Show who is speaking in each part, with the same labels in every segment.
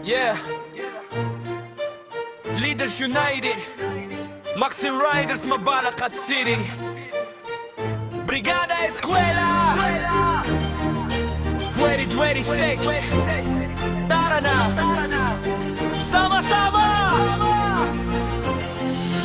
Speaker 1: Yeah, Leaders United, Maxim Riders, Mabalacat City, Brigada Eskwela 2026. Tara na, sama-sama!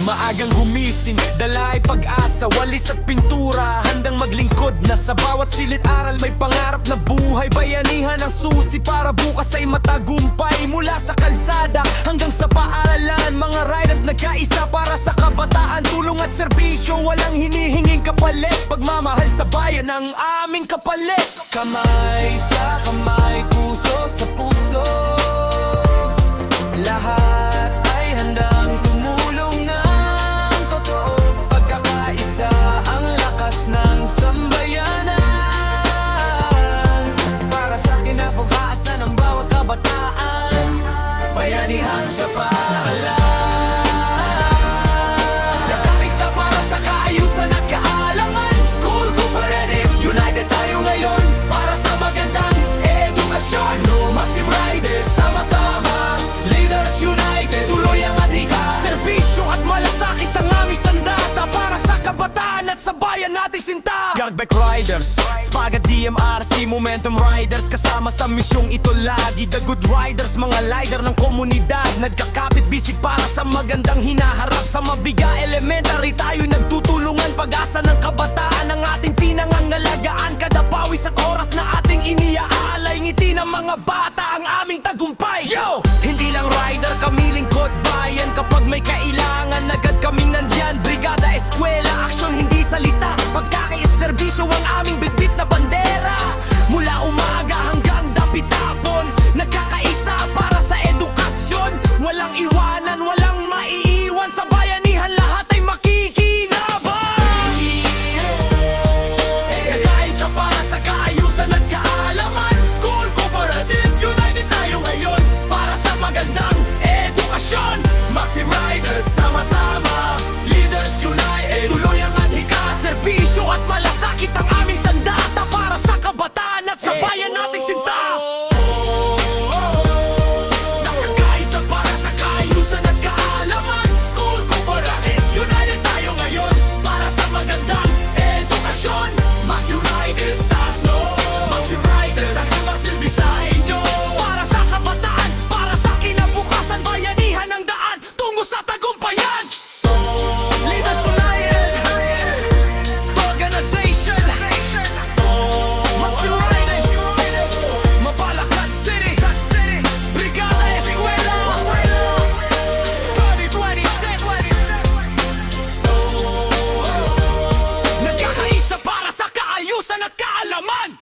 Speaker 1: Maagang gumising, dala ay pag-asa, walis at pintura, handang maglingkod na sa bawat silid-aral may pangarap na buhay. Bayanihan ang susi para bukas ay matagumpay. Mula sa kalsada hanggang sa paaralan, mga riders nagkaisa para sa kabataan. Tulong at serbisyo, walang hinihinging kapalit. Pagmamahal sa bayan ang aming kapalit. Kamay sa kamay, puso sa puso, lahat ay handang tumulong ng totoo. Pagkakaisa ang lakas ng sambayanan, para sa kinabukasan ng bawat kabataan. Bayanihan sa paaralan, nagkaisa para sa kaayusan at kaalaman. School Cooperatives, united tayo ngayon para sa magandang edukasyon. No Maxim Riders, sama-sama, Leaders United, tuloy ang adhika. Serbisyo at malasakit ang aming sandata, para sa kabataan at sa bayan nating sinta. Gagback Riders, Spagat DMRC, Momentum Riders, kasama sa misyong ito lagi. The Good Riders, mga lider ng komunidad, nagkakapit bisig para sa magandang hinaharap. Sa mabiga elementary tayo nagtutulungan, pag-asa ng kabataan ang ating pinangangalagaan. Kada pawis at oras na ating iniaalay, ngiti ng mga bata ang aming tagumpay. Yo! Hindi lang rider, kami lingkod bayan. Kapag may kailangan, agad kaming nandyan. Brigada Eskwela, aksyon hindi salita, pagkakais serbisyo ang aming bitbit